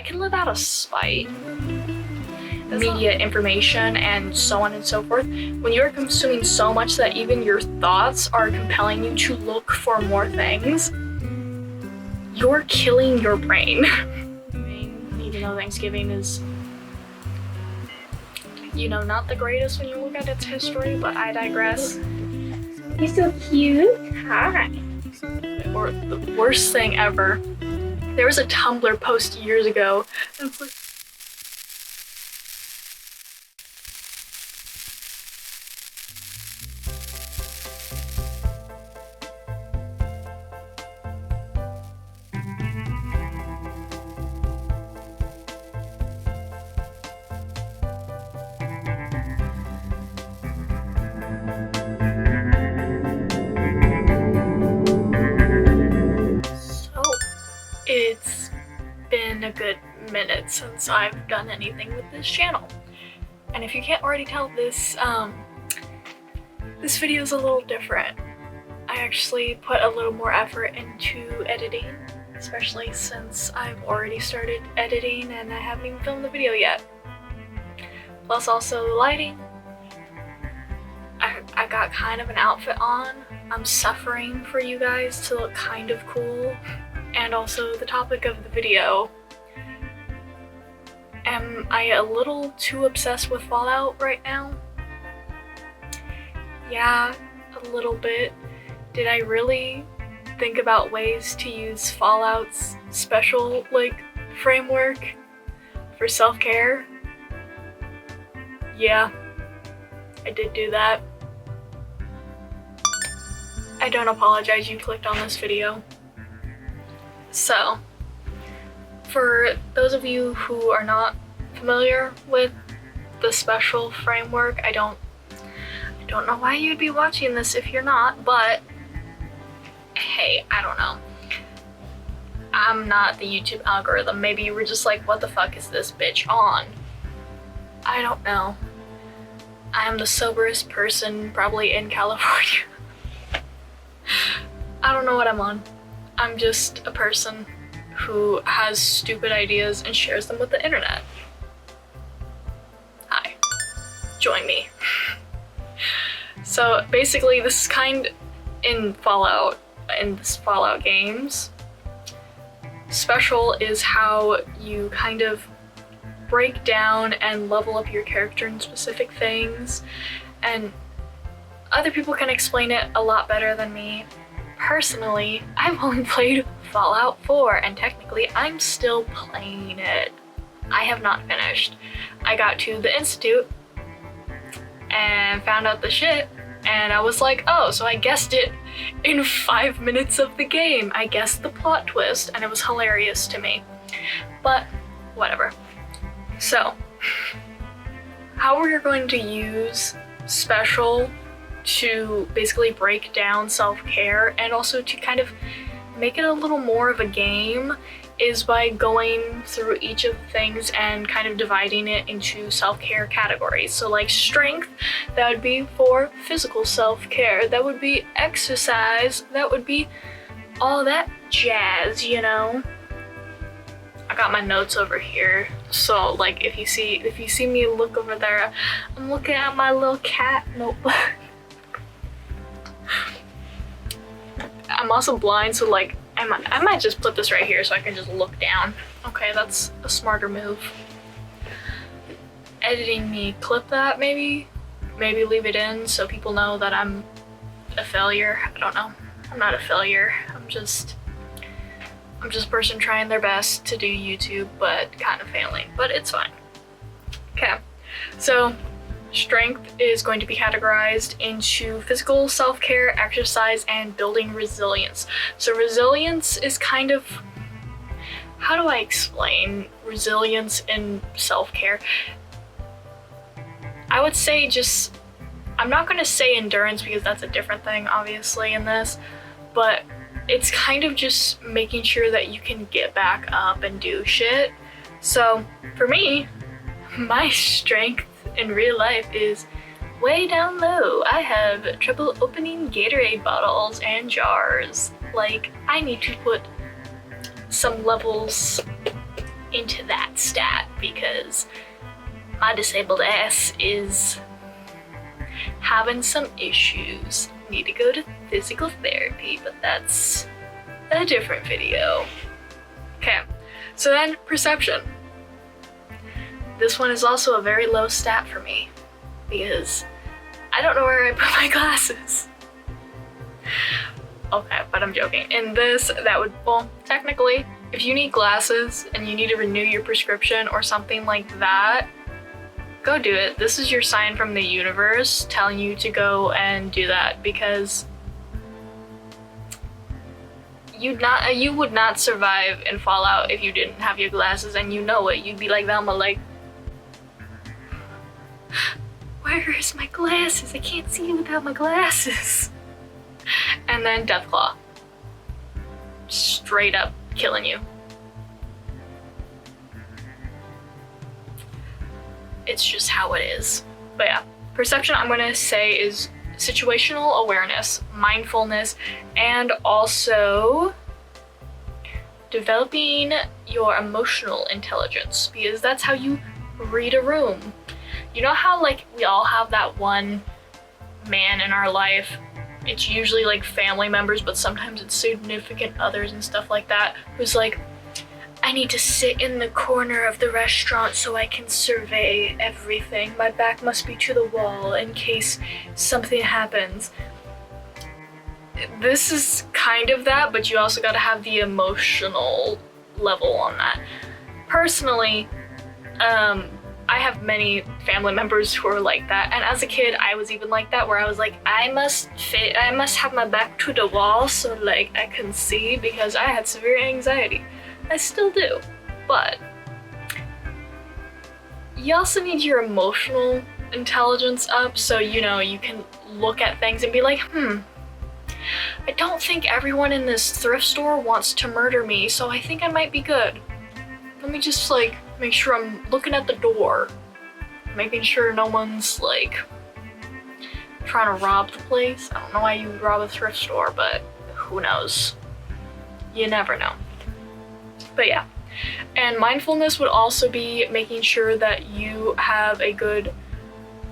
I can live out of spite. Media information and so on and so forth. When you're consuming so much that even your thoughts are compelling you to look for more things, you're killing your brain. Even though Thanksgiving is, you know, not the greatest when you look at its history, but I digress. You're so cute. Hi. Or the worst thing ever. There was a Tumblr post years ago. It's like, it's been a good minute since I've done anything with this channel. And if you can't already tell, this video is a little different. I actually put a little more effort into editing, especially since I've already started editing and I haven't even filmed the video yet. Plus also the lighting. I got kind of an outfit on. I'm suffering for you guys to look kind of cool. And also the topic of the video. Am I a little too obsessed with Fallout right now? Yeah, a little bit. Did I really think about ways to use Fallout's special, framework for self-care? Yeah, I did do that. I don't apologize you clicked on this video. So, for those of you who are not familiar with the special framework, I don't know why you'd be watching this if you're not, but hey, I don't know. I'm not the YouTube algorithm. Maybe you were just like, what the fuck is this bitch on? I don't know. I am the soberest person probably in California. I don't know what I'm on. I'm just a person who has stupid ideas and shares them with the internet. Hi. Join me. So basically this is in this Fallout games, special is how you kind of break down and level up your character in specific things, and other people can explain it a lot better than me. Personally, I've only played Fallout 4 and technically I'm still playing it. I have not finished. I got to the Institute and found out the shit and I was like, oh, so I guessed it in 5 minutes of the game. I guessed the plot twist and it was hilarious to me. But whatever. So, how we're going to use special to basically break down self-care and also to kind of make it a little more of a game is by going through each of the things and kind of dividing it into self-care categories. So like strength, that would be for physical self-care. That would be exercise. That would be all that jazz, you know? I got my notes over here. So like if you see me look over there, I'm looking at my little cat notebook. I'm also blind, so like I might just put this right here so I can just look down. Okay, that's a smarter move. Editing me clip that maybe leave it in so people know that I'm a failure. I don't know. I'm not a failure. I'm just a person trying their best to do YouTube but kind of failing, but it's fine. Okay, so strength is going to be categorized into physical self-care, exercise, and building resilience. So resilience is kind of, how do I explain resilience in self-care? I would say just, I'm not going to say endurance because that's a different thing obviously in this, but it's kind of just making sure that you can get back up and do shit. So for me, my strength in real life is way down low. I have trouble opening Gatorade bottles and jars. Like, I need to put some levels into that stat because my disabled ass is having some issues. Need to go to physical therapy, but that's a different video. Okay, so then perception. This one is also a very low stat for me because I don't know where I put my glasses. Okay, but I'm joking. In this, that would, well, technically, if you need glasses and you need to renew your prescription or something like that, go do it. This is your sign from the universe telling you to go and do that because you would not survive in Fallout if you didn't have your glasses, and you know it. You'd be like Velma, like, where is my glasses? I can't see without my glasses. And then Deathclaw. Straight up killing you. It's just how it is. But yeah, perception I'm gonna say is situational awareness, mindfulness, and also developing your emotional intelligence, because that's how you read a room. You know how like we all have that one man in our life, it's usually like family members, but sometimes it's significant others and stuff like that, who's like, I need to sit in the corner of the restaurant so I can survey everything. My back must be to the wall in case something happens. This is kind of that, but you also gotta have the emotional level on that. Personally, I have many family members who are like that, and as a kid I was even like that, where I was like, I must have my back to the wall so like I can see, because I had severe anxiety. I still do, but you also need your emotional intelligence up, so you know you can look at things and be like, I don't think everyone in this thrift store wants to murder me, so I think I might be good. Let me just like make sure I'm looking at the door, making sure no one's like trying to rob the place. I don't know why you would rob a thrift store, but who knows? You never know. But yeah, and mindfulness would also be making sure that you have a good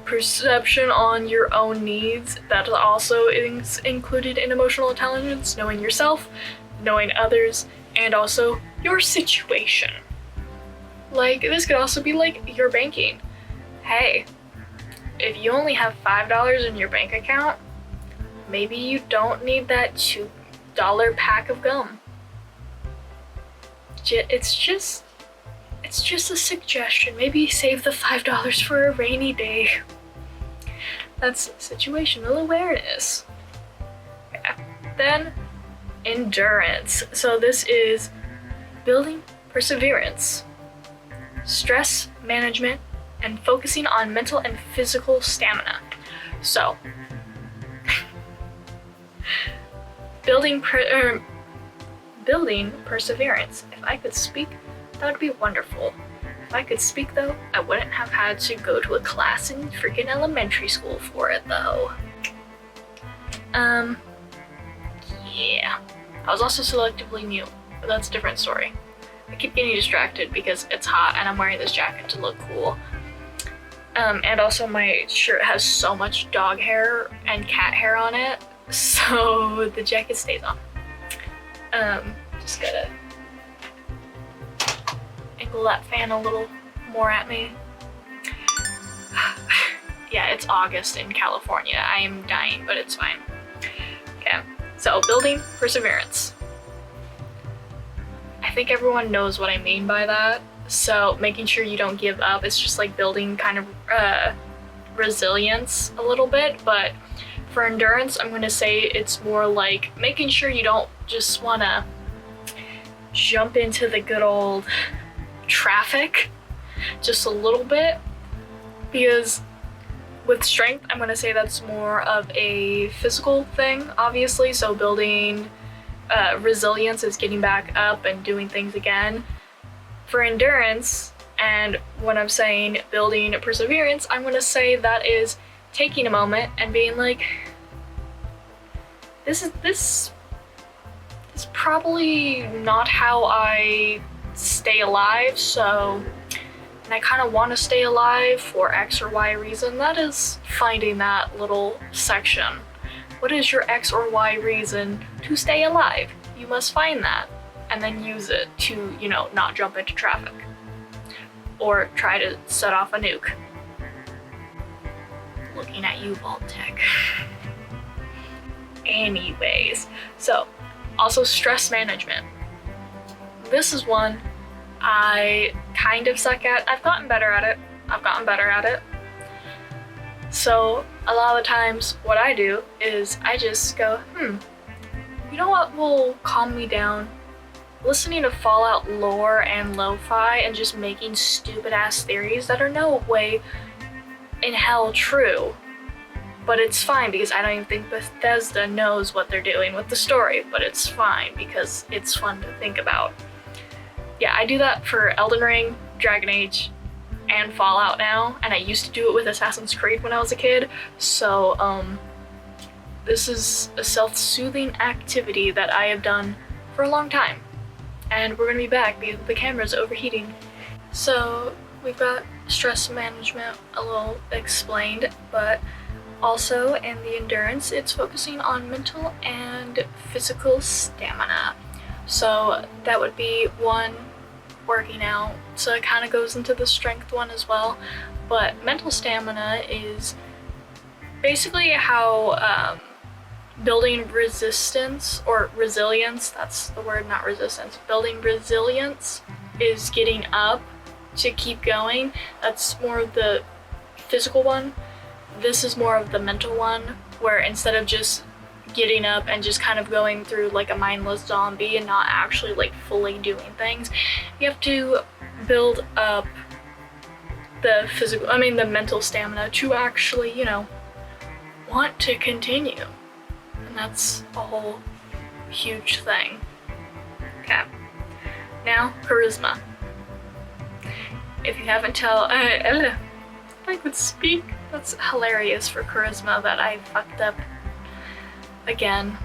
perception on your own needs. That also is included in emotional intelligence, knowing yourself, knowing others, and also your situation. Like, this could also be like your banking. Hey, if you only have $5 in your bank account, maybe you don't need that $2 pack of gum. It's just a suggestion. Maybe save the $5 for a rainy day. That's situational awareness. Yeah. Then, endurance. So this is building perseverance, stress management, and focusing on mental and physical stamina. So, building perseverance. If I could speak, that would be wonderful. If I could speak though, I wouldn't have had to go to a class in freaking elementary school for it though. Yeah. I was also selectively mute, but that's a different story. I keep getting distracted because it's hot and I'm wearing this jacket to look cool. And also my shirt has so much dog hair and cat hair on it, so the jacket stays on. Just gotta angle that fan a little more at me. Yeah, it's August in California. I am dying, but it's fine. Okay, so building perseverance. I think everyone knows what I mean by that. So making sure you don't give up. It's just like building kind of resilience a little bit, but for endurance, I'm gonna say it's more like making sure you don't just wanna jump into the good old traffic just a little bit, because with strength, I'm gonna say that's more of a physical thing, obviously. So building resilience is getting back up and doing things again. For endurance, and when I'm saying building perseverance, I'm gonna say that is taking a moment and being like, this is probably not how I stay alive, and I kind of want to stay alive for X or Y reason. That is finding that little section. What is your X or Y reason to stay alive? You must find that and then use it to, not jump into traffic or try to set off a nuke. Looking at you, Vault-Tec. Anyways, so also stress management. This is one I kind of suck at. I've gotten better at it. So a lot of the times what I do is I just go, you know what will calm me down? Listening to Fallout lore and lo-fi and just making stupid ass theories that are no way in hell true. But it's fine because I don't even think Bethesda knows what they're doing with the story, but it's fine because it's fun to think about. Yeah, I do that for Elden Ring, Dragon Age, and Fallout now, and I used to do it with Assassin's Creed when I was a kid, so this is a self-soothing activity that I have done for a long time. And we're gonna be back because the camera's overheating. So we've got stress management a little explained, but also in the endurance, it's focusing on mental and physical stamina. So that would be one, working out. So it kind of goes into the strength one as well. But mental stamina is basically how building resistance or resilience, that's the word, not resistance. Building resilience is getting up to keep going. That's more of the physical one. This is more of the mental one, where instead of just getting up and just kind of going through like a mindless zombie and not actually like fully doing things, you have to build up the mental stamina to actually, want to continue. And that's a whole huge thing. Okay. Now, charisma. If you haven't I could speak. That's hilarious for charisma that I fucked up again.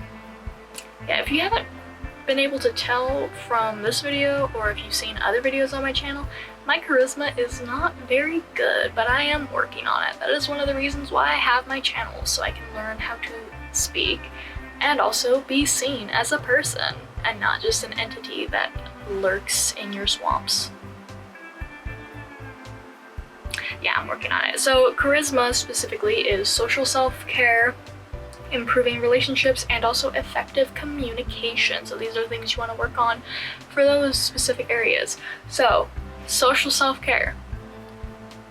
Yeah, if you haven't been able to tell from this video, or if you've seen other videos on my channel, my charisma is not very good, but I am working on it. That is one of the reasons why I have my channel, so I can learn how to speak and also be seen as a person and not just an entity that lurks in your swamps. Yeah, I'm working on it. So charisma specifically is social self-care, improving relationships, and also effective communication. So these are things you want to work on for those specific areas. So social self-care.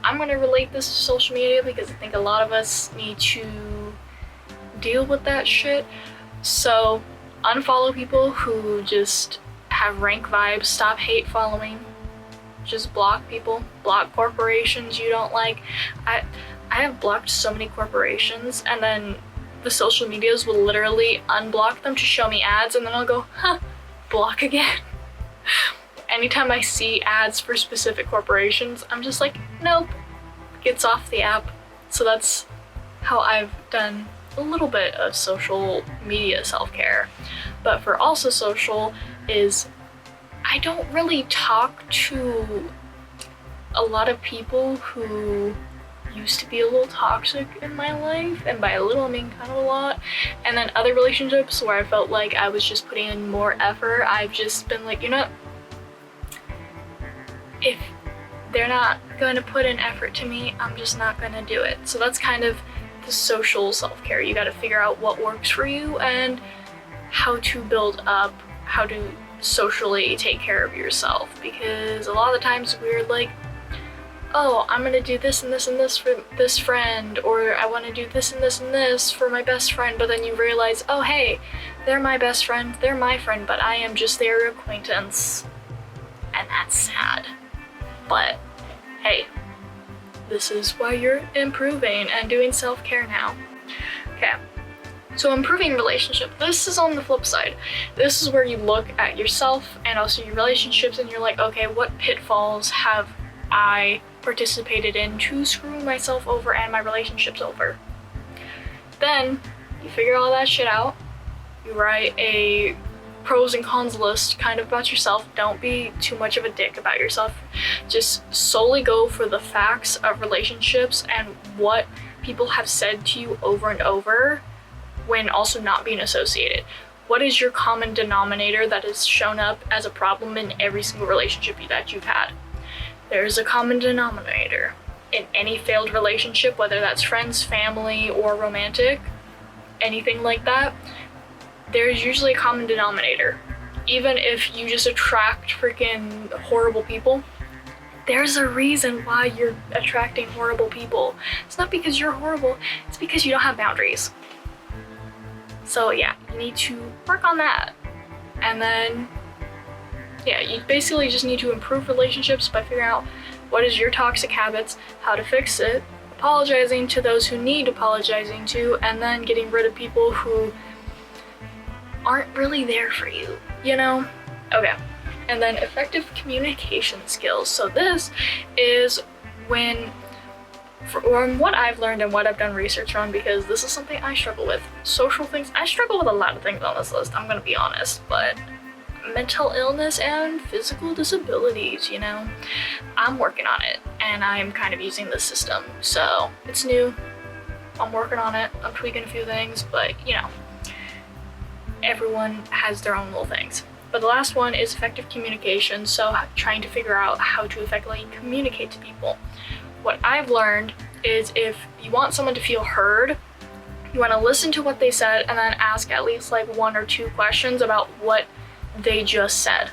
I'm going to relate this to social media because I think a lot of us need to deal with that shit. So unfollow people who just have rank vibes, stop hate following. Just block people, block corporations you don't like. I have blocked so many corporations, and then the social medias will literally unblock them to show me ads, and then I'll go, block again. Anytime I see ads for specific corporations, I'm just like, nope, gets off the app. So that's how I've done a little bit of social media self-care. But for also social is I don't really talk to a lot of people who used to be a little toxic in my life, and by a little I mean kind of a lot. And then other relationships where I felt like I was just putting in more effort, I've just been like, if they're not going to put in effort to me, I'm just not going to do it. So that's kind of the social self-care. You got to figure out what works for you and how to build up, how to socially take care of yourself, because a lot of the times we're like, oh, I'm gonna do this and this and this for this friend, or I want to do this and this and this for my best friend, but then you realize, oh hey, they're my best friend, they're my friend, but I am just their acquaintance, and that's sad. But hey, this is why you're improving and doing self-care now. Okay. So improving relationship, this is on the flip side. This is where you look at yourself and also your relationships and you're like, okay, what pitfalls have I participated in to screw myself over and my relationships over? Then you figure all that shit out. You write a pros and cons list kind of about yourself. Don't be too much of a dick about yourself. Just solely go for the facts of relationships and what people have said to you over and over when also not being associated. What is your common denominator that has shown up as a problem in every single relationship that you've had? There's a common denominator in any failed relationship, whether that's friends, family, or romantic, anything like that. There's usually a common denominator. Even if you just attract freaking horrible people, there's a reason why you're attracting horrible people. It's not because you're horrible, it's because you don't have boundaries. So yeah, you need to work on that. And then, yeah, you basically just need to improve relationships by figuring out what is your toxic habits, how to fix it, apologizing to those who need apologizing to, and then getting rid of people who aren't really there for you, you know? Okay, and then effective communication skills. So this is when, from what I've learned and what I've done research on, because this is something I struggle with. Social things, I struggle with a lot of things on this list, I'm gonna be honest, but mental illness and physical disabilities, you know? I'm working on it, and I'm kind of using this system, so it's new. I'm working on it, I'm tweaking a few things, but you know, everyone has their own little things. But the last one is effective communication, so trying to figure out how to effectively communicate to people. What I've learned is if you want someone to feel heard, you want to listen to what they said and then ask at least like 1 or 2 questions about what they just said.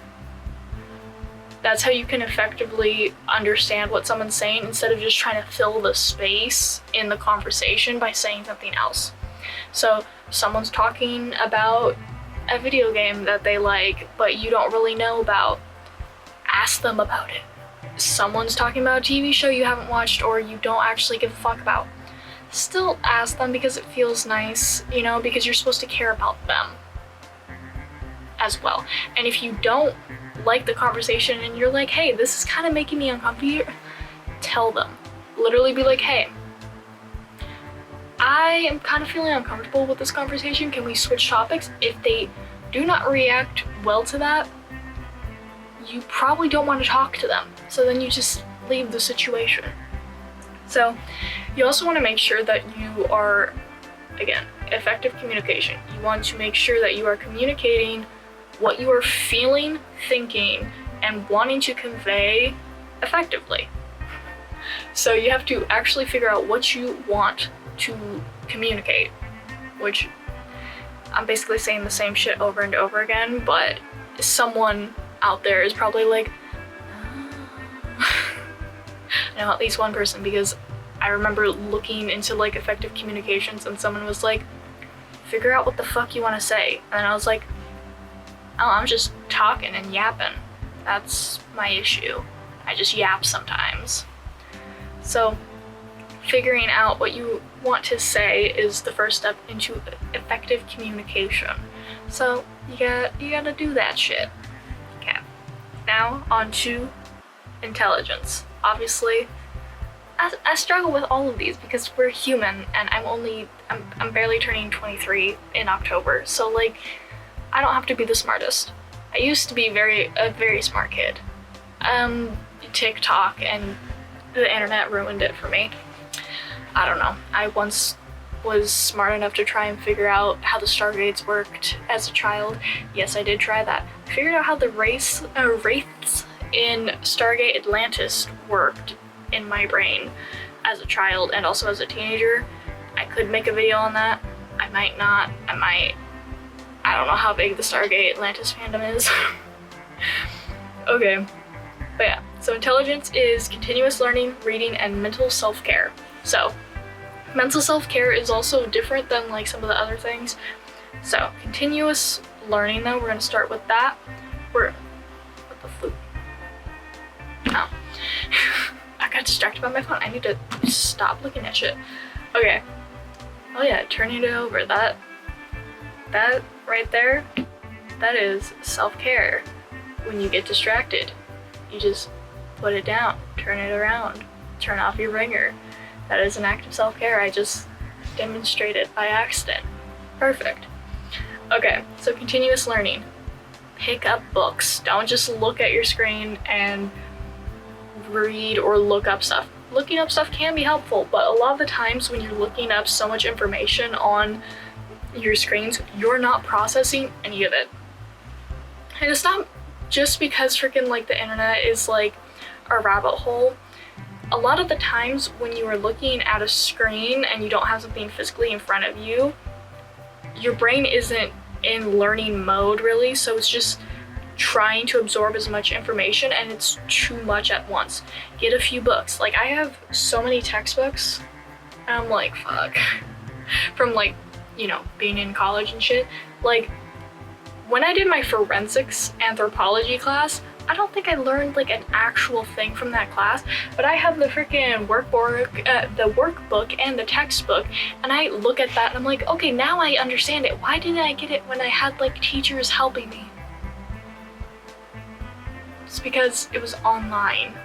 That's how you can effectively understand what someone's saying instead of just trying to fill the space in the conversation by saying something else. So someone's talking about a video game that they like, but you don't really know about. Ask them about it. Someone's talking about a TV show you haven't watched or you don't actually give a fuck about. Still ask them because it feels nice, you know, because you're supposed to care about them as well. And if you don't like the conversation and you're like, hey, this is kind of making me uncomfortable, tell them. Literally be like, hey, I am kind of feeling uncomfortable with this conversation. Can we switch topics? If they do not react well to that, you probably don't want to talk to them. So then you just leave the situation. So you also want to make sure that you are, again, effective communication. You want to make sure that you are communicating what you are feeling, thinking, and wanting to convey effectively. So you have to actually figure out what you want to communicate, which I'm basically saying the same shit over and over again, but someone out there is probably like, I know at least one person, because I remember looking into like effective communications and someone was like, figure out what the fuck you want to say. And I was like, oh, I'm just talking and yapping. That's my issue. I just yap sometimes. So figuring out what you want to say is the first step into effective communication. So you gotta do that shit. Okay. Now on to intelligence. Obviously, I struggle with all of these because we're human, and I'm barely turning 23 in October. So like, I don't have to be the smartest. I used to be a very smart kid. TikTok and the internet ruined it for me. I don't know. I once was smart enough to try and figure out how the stargates worked as a child. Yes, I did try that. I figured out how the wraiths in Stargate Atlantis worked in my brain as a child and also as a teenager. I could make a video on that. I might not. I don't know how big the Stargate Atlantis fandom is. Okay. But yeah, so intelligence is continuous learning, reading, and mental self-care. So, mental self-care is also different than like some of the other things. So, continuous learning though, we're gonna start with that. What the flute? Oh. I got distracted by my phone. I need to stop looking at shit. Okay. Oh yeah, turning it over. That right there, that is self-care. When you get distracted, you just put it down, turn it around, turn off your ringer. That is an act of self-care. I just demonstrated by accident. Perfect. Okay, so continuous learning. pick up books. Don't just look at your screen and read or look up stuff. Looking up stuff can be helpful, but a lot of the times when you're looking up so much information on your screens, you're not processing any of it. And it's not just because freaking like the internet is like a rabbit hole. A lot of the times when you are looking at a screen and you don't have something physically in front of you, your brain isn't in learning mode really, so it's just trying to absorb as much information, and it's too much at once. Get a few books. Like, I have so many textbooks, and I'm like, fuck. From like, you know, being in college and shit. Like, when I did my forensics anthropology class, I don't think I learned like an actual thing from that class, but I have the freaking the workbook and the textbook, and I look at that and I'm like, okay, now I understand it. Why didn't I get it when I had like teachers helping me? It's because it was online,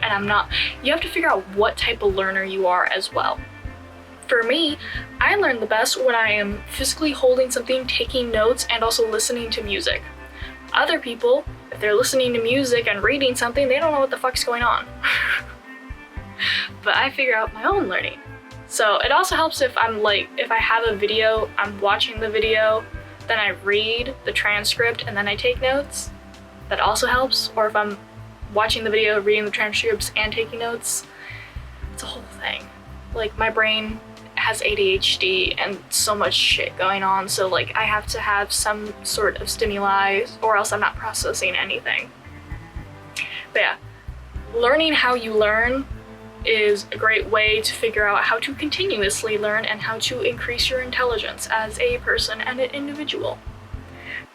and I'm not. You have to figure out what type of learner you are as well. For me, I learn the best when I am physically holding something, taking notes, and also listening to music. Other people, if they're listening to music and reading something, they don't know what the fuck's going on. But I figure out my own learning. So it also helps if if I have a video, I'm watching the video, then I read the transcript, and then I take notes. That also helps. Or if I'm watching the video, reading the transcripts, and taking notes. It's a whole thing. Like, my brain has ADHD and so much shit going on, so like I have to have some sort of stimuli or else I'm not processing anything. But yeah, learning how you learn is a great way to figure out how to continuously learn and how to increase your intelligence as a person and an individual.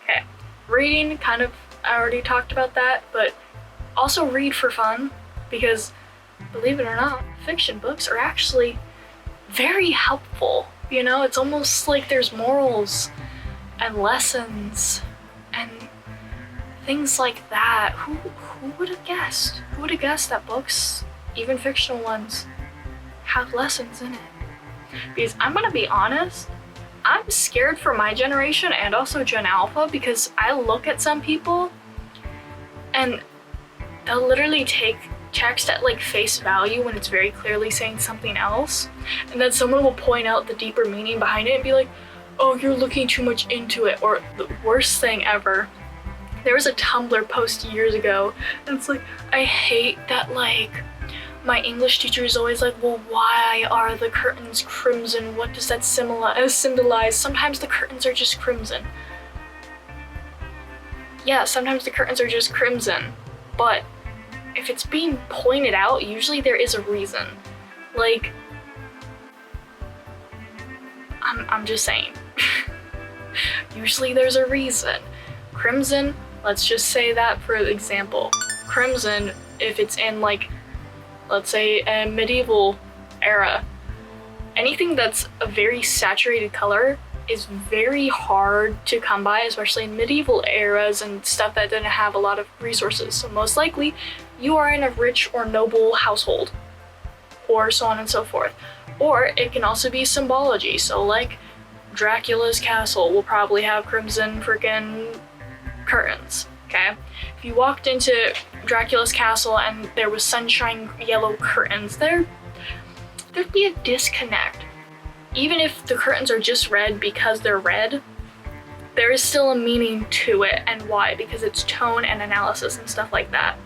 Okay, reading, kind of, I already talked about that, but also read for fun, because believe it or not, fiction books are actually very helpful. You know, it's almost like there's morals and lessons and things like that. Who would have guessed? Who would have guessed that books, even fictional ones, have lessons in it? Because I'm gonna be honest, I'm scared for my generation and also Gen Alpha, because I look at some people and they'll literally take text at like face value when it's very clearly saying something else, and then someone will point out the deeper meaning behind it and be like, oh, you're looking too much into it. Or the worst thing ever, there was a Tumblr post years ago, and it's like, I hate that like my English teacher is always like, well, why are the curtains crimson? What does that symbolize? Sometimes the curtains are just crimson. Yeah, sometimes the curtains are just crimson, but if it's being pointed out, usually there is a reason. Like, I'm just saying. Usually there's a reason. Crimson, let's just say that for example. Crimson, if it's in like, let's say a medieval era, anything that's a very saturated color is very hard to come by, especially in medieval eras and stuff that didn't have a lot of resources. So most likely, you are in a rich or noble household, or so on and so forth. Or it can also be symbology. So like Dracula's castle will probably have crimson freaking curtains, okay? If you walked into Dracula's castle and there was sunshine yellow curtains, there'd be a disconnect. Even if the curtains are just red because they're red, there is still a meaning to it. And why? Because it's tone and analysis and stuff like that.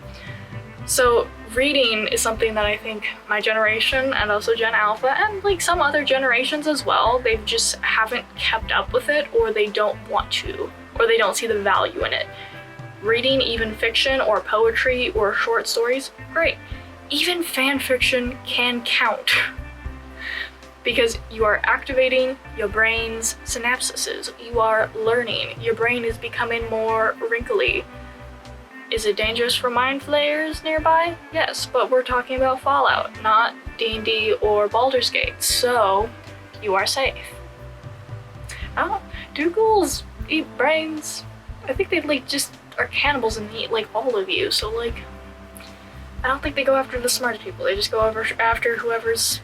So reading is something that I think my generation and also Gen Alpha and like some other generations as well, they just haven't kept up with it, or they don't want to, or they don't see the value in it. Reading even fiction or poetry or short stories, great. Even fan fiction can count. Because you are activating your brain's synapses. You are learning. Your brain is becoming more wrinkly. Is it dangerous for mind flayers nearby? Yes, but we're talking about Fallout, not D&D or Baldur's Gate, so you are safe. Oh, do ghouls eat brains? I think they like just are cannibals and eat like all of you, so like, I don't think they go after the smartest people. They just go after whoever's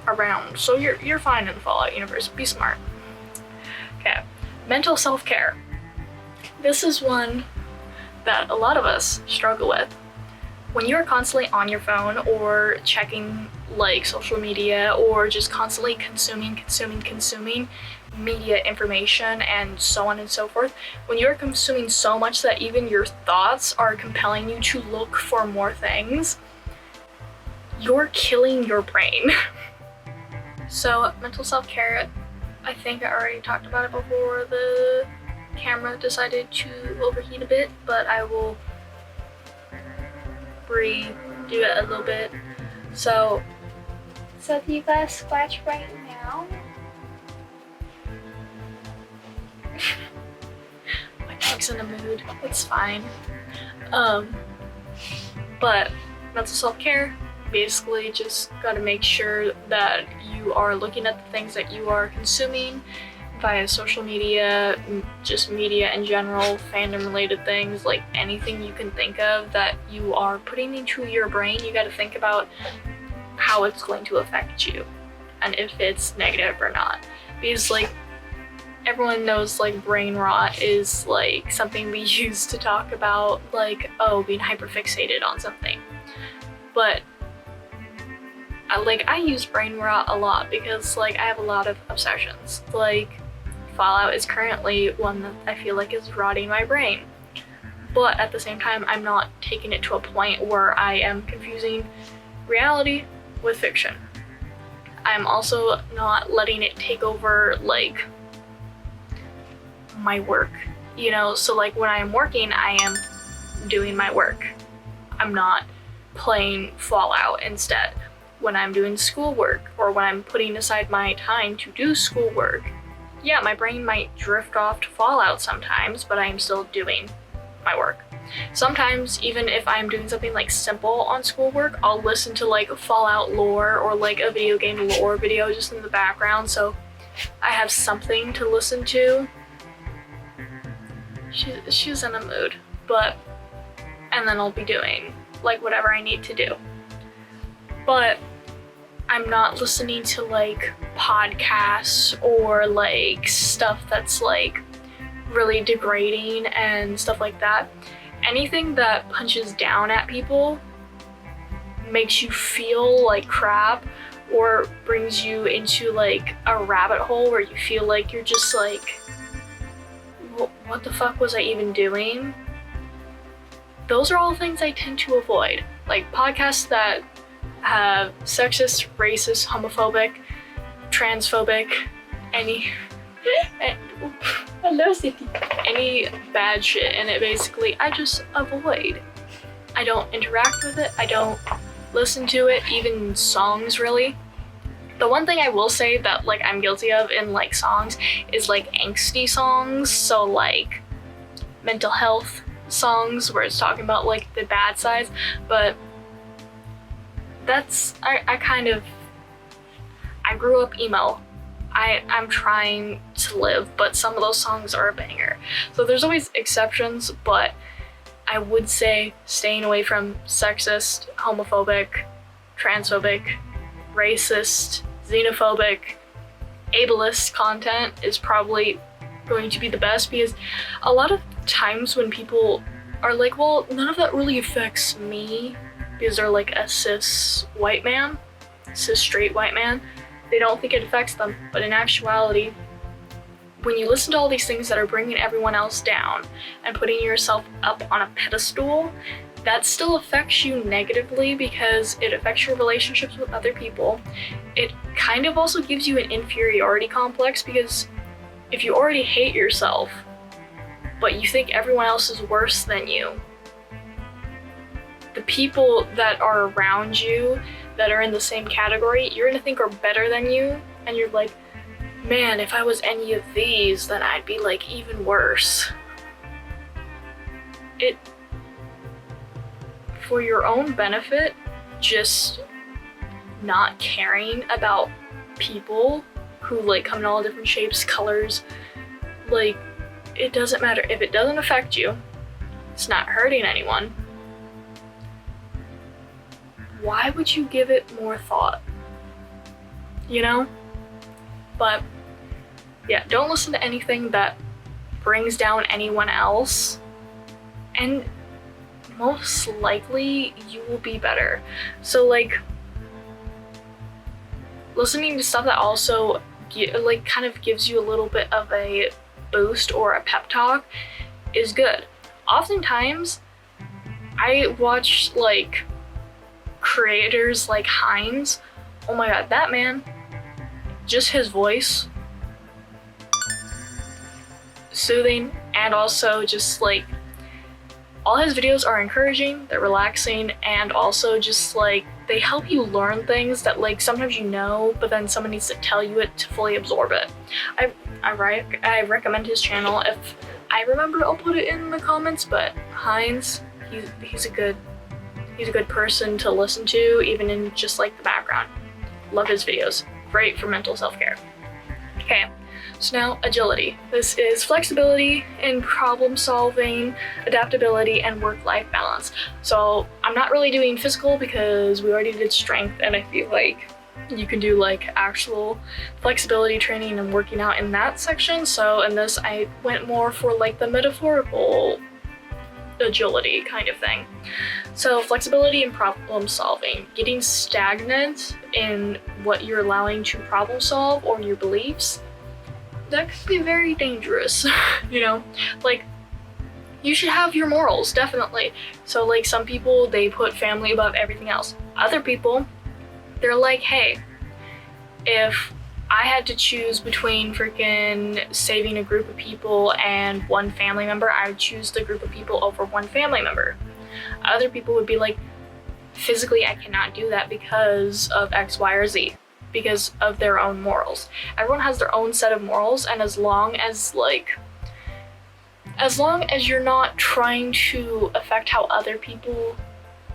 around. So you're fine in the Fallout universe. Be smart. Okay, mental self-care. This is one that a lot of us struggle with. When you're constantly on your phone or checking like social media or just constantly consuming media information and so on and so forth, when you're consuming so much that even your thoughts are compelling you to look for more things, you're killing your brain. So mental self-care, I think I already talked about it before the camera decided to overheat a bit, but I will redo it a little bit. So So if you got a scratch right now, my dog's in a mood. It's fine. But mental self-care, basically just gotta make sure that you are looking at the things that you are consuming via social media, just media in general, fandom related things, like anything you can think of that you are putting into your brain. You gotta think about how it's going to affect you and if it's negative or not, because like everyone knows like brain rot is like something we use to talk about like, oh, being hyperfixated on something. But I use brain rot a lot because like I have a lot of obsessions. Like Fallout is currently one that I feel like is rotting my brain, but at the same time I'm not taking it to a point where I am confusing reality with fiction. I'm also not letting it take over like my work, you know? So like when I'm working, I am doing my work. I'm not playing Fallout instead. When I'm doing schoolwork or when I'm putting aside my time to do schoolwork, yeah, my brain might drift off to Fallout sometimes, but I am still doing my work. Sometimes, even if I'm doing something like simple on schoolwork, I'll listen to like Fallout lore or like a video game lore video just in the background, so I have something to listen to. She's in a mood, and then I'll be doing like whatever I need to do. But I'm not listening to like podcasts or like stuff that's like really degrading and stuff like that. Anything that punches down at people, makes you feel like crap, or brings you into like a rabbit hole where you feel like you're just like, what the fuck was I even doing? Those are all things I tend to avoid. Like podcasts that have sexist, racist, homophobic, transphobic, any bad shit in it, basically, I just avoid. I don't interact with it, I don't listen to it, even songs really. The one thing I will say that like I'm guilty of in like songs is like angsty songs, so like mental health songs where it's talking about like the bad sides, but that's, I grew up emo. I'm trying to live, but some of those songs are a banger. So there's always exceptions, but I would say staying away from sexist, homophobic, transphobic, racist, xenophobic, ableist content is probably going to be the best, because a lot of times when people are like, well, none of that really affects me, because they're like a cis straight white man, they don't think it affects them. But in actuality, when you listen to all these things that are bringing everyone else down and putting yourself up on a pedestal, that still affects you negatively because it affects your relationships with other people. It kind of also gives you an inferiority complex, because if you already hate yourself, but you think everyone else is worse than you, the people that are around you that are in the same category, you're gonna think are better than you, and you're like, man, if I was any of these, then I'd be like even worse. For your own benefit, just not caring about people who like come in all different shapes, colors, like it doesn't matter. If it doesn't affect you, it's not hurting anyone, why would you give it more thought? You know? But yeah, don't listen to anything that brings down anyone else. And most likely you will be better. So like listening to stuff that also like kind of gives you a little bit of a boost or a pep talk is good. Oftentimes I watch like creators like Heinz. Oh my god, that man, just his voice, soothing, and also just like all his videos are encouraging, they're relaxing, and also just like they help you learn things that like sometimes you know, but then someone needs to tell you it to fully absorb it. I recommend his channel. If I remember, I'll put it in the comments. But Heinz, he's a good person to listen to, even in just like the background. Love his videos. Great for mental self-care. Okay. So now agility. This is flexibility in problem solving, adaptability, and work-life balance. So I'm not really doing physical because we already did strength, and I feel like you can do like actual flexibility training and working out in that section. So in this I went more for like the metaphorical agility kind of thing. So flexibility in problem solving, getting stagnant in what you're allowing to problem solve or your beliefs, that could be very dangerous. You know, like you should have your morals, definitely. So like some people, they put family above everything else. Other people, they're like, hey, if I had to choose between freaking saving a group of people and one family member, I would choose the group of people over one family member. Other people would be like, physically I cannot do that because of X, Y, or Z, because of their own morals. Everyone has their own set of morals, and as long as you're not trying to affect how other people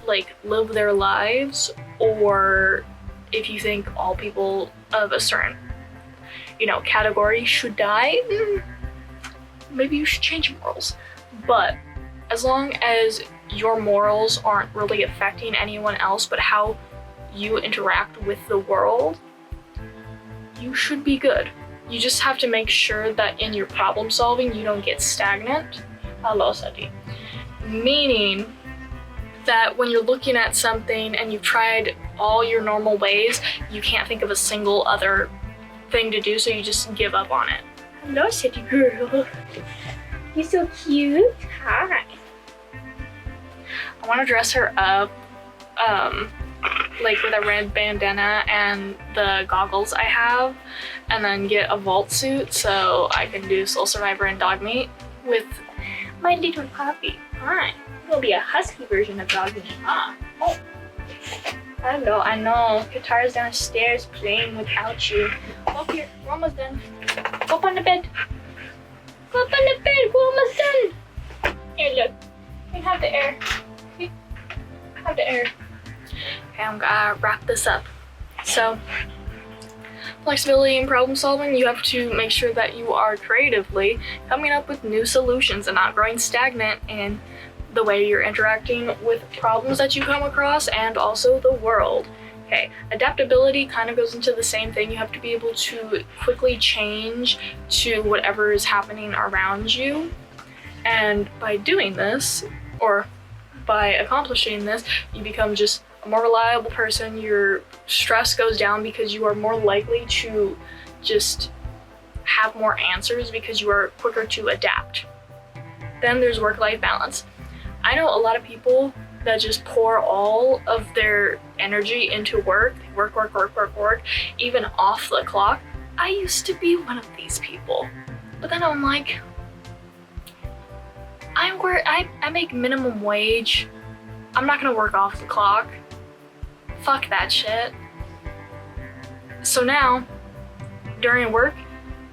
like live their lives, or if you think all people of a certain, you know, category should die, maybe you should change your morals. But as long as your morals aren't really affecting anyone else but how you interact with the world, you should be good. You just have to make sure that in your problem solving you don't get stagnant. Hello, Sati. Meaning that when you're looking at something and you've tried all your normal ways, you can't think of a single other thing to do, so you just give up on it. Hello, city girl. You're so cute. Hi. I want to dress her up, like with a red bandana and the goggles I have, and then get a vault suit so I can do Soul Survivor and Dog Meat with My little puppy. Hi. You'll be a husky version of Doggy. Huh? Oh. Hello, I know. Katara's downstairs playing without you. Up here, we're almost done. Go up on the bed. Go up on the bed, we're almost done. Here, look. You have the air. You have the air. Okay, I'm gonna wrap this up. So, flexibility and problem solving, you have to make sure that you are creatively coming up with new solutions and not growing stagnant in the way you're interacting with problems that you come across and also the world. Okay, adaptability kind of goes into the same thing. You have to be able to quickly change to whatever is happening around you. And by doing this, or by accomplishing this, you become just a more reliable person. Your stress goes down because you are more likely to just have more answers because you are quicker to adapt. Then there's work-life balance. I know a lot of people that just pour all of their energy into work, work, even off the clock. I used to be one of these people. But then I'm like, I make minimum wage. I'm not gonna work off the clock. Fuck that shit. So now, during work,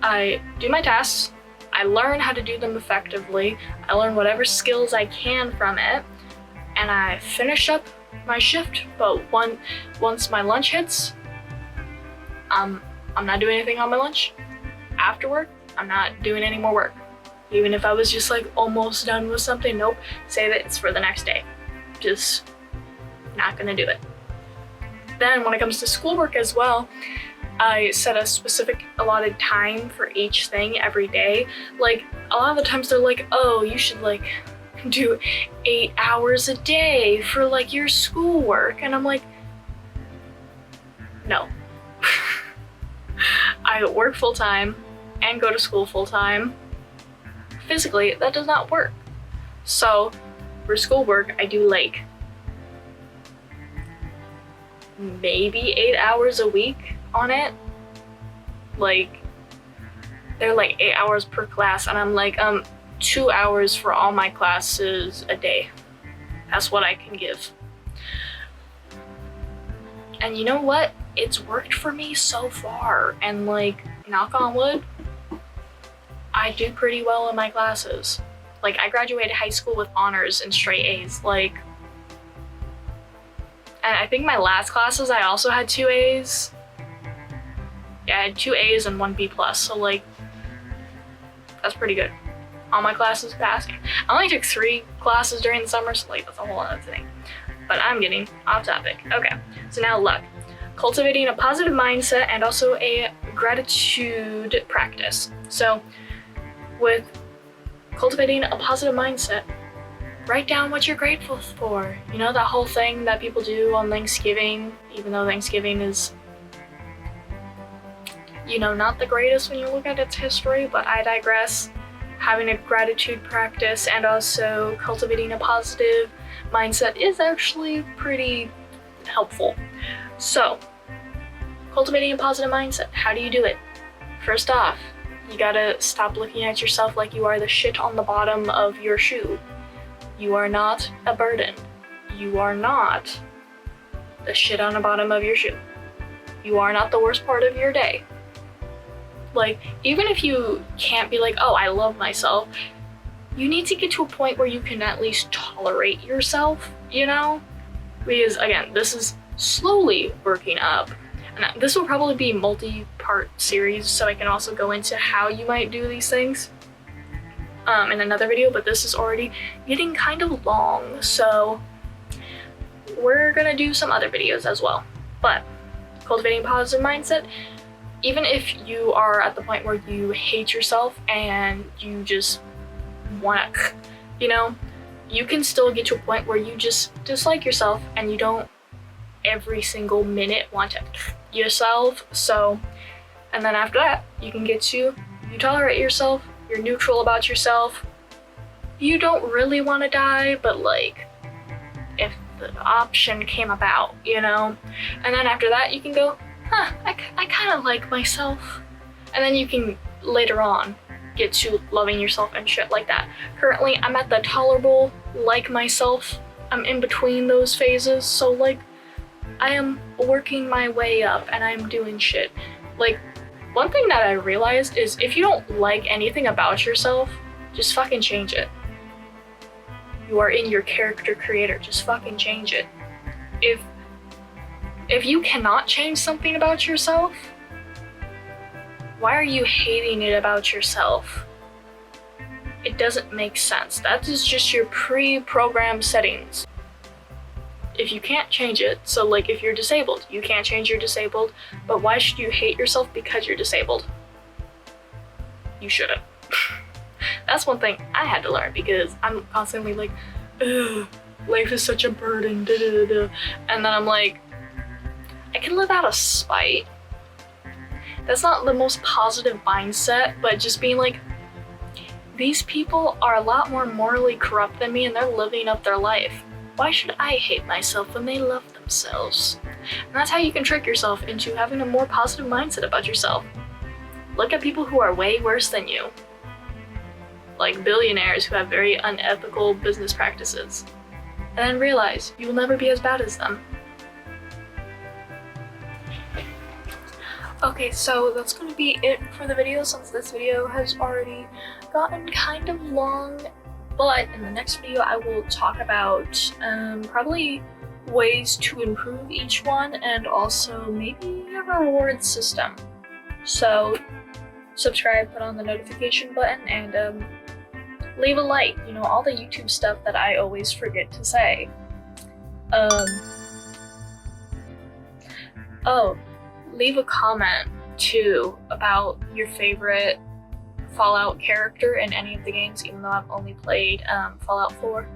I do my tasks, I learn how to do them effectively, I learn whatever skills I can from it, and I finish up my shift. But once my lunch hits, I'm not doing anything on my lunch. After work, I'm not doing any more work. Even if I was just like almost done with something, nope, save it, it's for the next day. Just not gonna do it. Then when it comes to schoolwork as well, I set a specific allotted time for each thing every day. Like a lot of the times they're like, oh, you should like do 8 hours a day for like your schoolwork. And I'm like, no. I work full-time and go to school full-time. Physically, that does not work. So for schoolwork, I do like maybe 8 hours a week on it. Like, they're like 8 hours per class, and I'm like, 2 hours for all my classes a day. That's what I can give. And you know what? It's worked for me so far, and like, knock on wood, I do pretty well in my classes. Like, I graduated high school with honors and straight A's, like, and I think my last classes I also had 2 A's. Yeah, I had 2 A's and 1 B+, so like, that's pretty good. All my classes passed. I only took 3 classes during the summer, so like, that's a whole other thing. But I'm getting off topic. Okay, so now luck. Cultivating a positive mindset and also a gratitude practice. So with cultivating a positive mindset, write down what you're grateful for. You know, that whole thing that people do on Thanksgiving, even though Thanksgiving is, you know, not the greatest when you look at its history, but I digress. Having a gratitude practice and also cultivating a positive mindset is actually pretty helpful. So, cultivating a positive mindset, how do you do it? First off, you gotta stop looking at yourself like you are the shit on the bottom of your shoe. You are not a burden. You are not the shit on the bottom of your shoe. You are not the worst part of your day. Like, even if you can't be like, oh, I love myself, you need to get to a point where you can at least tolerate yourself, you know? Because, again, this is slowly working up. And this will probably be a multi-part series, so I can also go into how you might do these things in another video, but this is already getting kind of long, so we're gonna do some other videos as well. But cultivating a positive mindset, even if you are at the point where you hate yourself and you just want to, you know, you can still get to a point where you just dislike yourself and you don't every single minute want to yourself. So, and then after that, you can get to, you tolerate yourself, you're neutral about yourself, you don't really want to die, but like, if the option came about, you know, and then after that, you can go, huh, I kind of like myself. And then you can later on get to loving yourself and shit like that. Currently, I'm at the tolerable, like myself. I'm in between those phases, so like, I am working my way up and I'm doing shit. Like, one thing that I realized is if you don't like anything about yourself, just fucking change it. You are in your character creator, just fucking change it. If you cannot change something about yourself, why are you hating it about yourself? It doesn't make sense. That is just your pre-programmed settings. If you can't change it, so like if you're disabled, you can't change you're disabled, but why should you hate yourself because you're disabled? You shouldn't. That's one thing I had to learn because I'm constantly like, ugh, life is such a burden, da da da da. And then I'm like, I can live out of spite. That's not the most positive mindset, but just being like, these people are a lot more morally corrupt than me and they're living up their life. Why should I hate myself when they love themselves? And that's how you can trick yourself into having a more positive mindset about yourself. Look at people who are way worse than you. Like billionaires who have very unethical business practices. And then realize you will never be as bad as them. Okay, so that's going to be it for the video since this video has already gotten kind of long. But in the next video, I will talk about probably ways to improve each one and also maybe a reward system. So subscribe, put on the notification button, and leave a like. You know, all the YouTube stuff that I always forget to say. Oh, leave a comment too about your favorite Fallout character in any of the games, even though I've only played Fallout 4.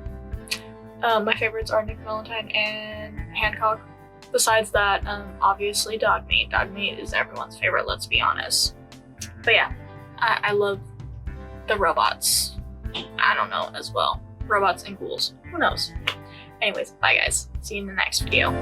My favorites are Nick Valentine and Hancock. Besides that, obviously Dogmeat. Dogmeat is everyone's favorite, let's be honest. But yeah, I love the robots. I don't know as well. Robots and ghouls. Who knows? Anyways, bye guys. See you in the next video.